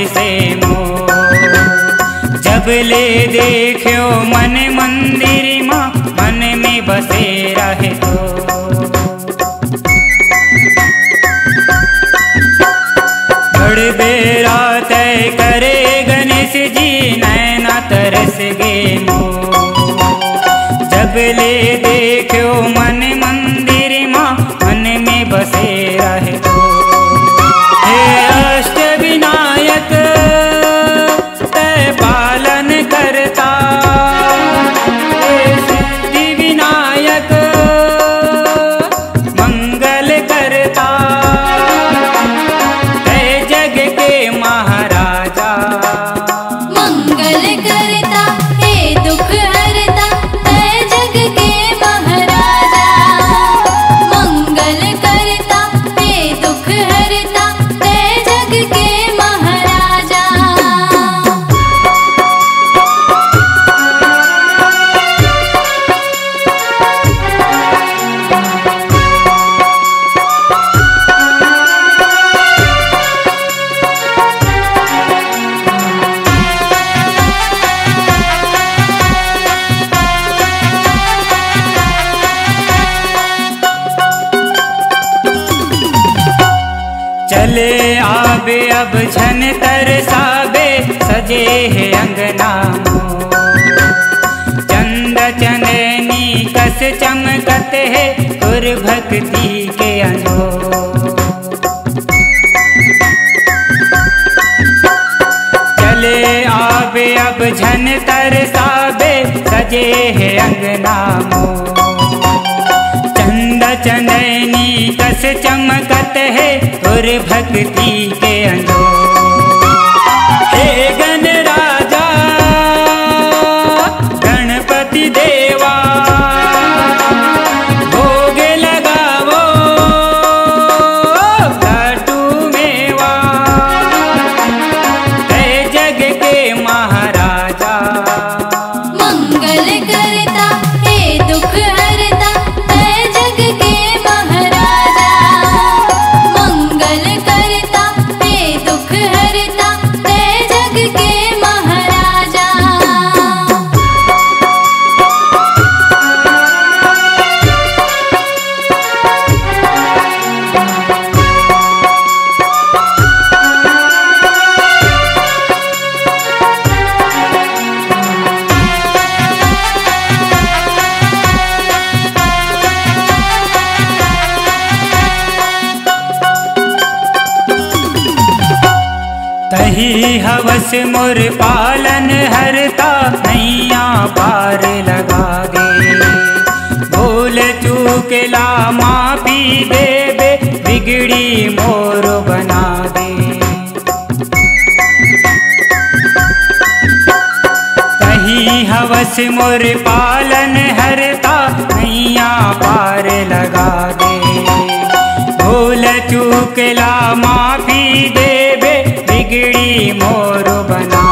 से मोह। जब ले देखो मन मंदिर माँ मन में बसे रहे तो। बड़ बेरा तय करे गणेश जी नैना तरस गे मोह। जब ले देखो मन मंदिर माँ मन में बसे रहे तो। हे अष्ट विनायक तय पालन करता, हे सिद्धि विनायक मंगल करता, तय जग के महाराजा मंगल करता, हे दुख हरता, तय जग के महाराजा मंगल करता, हे दुख हरता, तय जग के महाराजा। चले आबे अब झन तरसाबे सजे है अंगना मोह। चंद चंदनी कस चमकत है तुर भक्ति के अनो। चले आबे अब झन तरसाबे सजे है अंगना मोह। चंद चंदनी कस चमकत है और भक्ति के अनो। हे गण राजा गणपति देवा भोग लगावो लड्डू मेवा, तय जग के महाराजा मंगल करता, हे दुख हरता, तय जग के महाराजा मंगल करता, हे दुख हरता, तय जग के महाराजा। तही हवस मोर पालन हरता नैया पार लगा दे। भूल चूक ला माफी देवे बिगड़ी मोर बना दे। तही हवस मोर पालन हरता नैया पार लगा दे। भूल चूक ला माफी देवे बिगड़ी मोर बना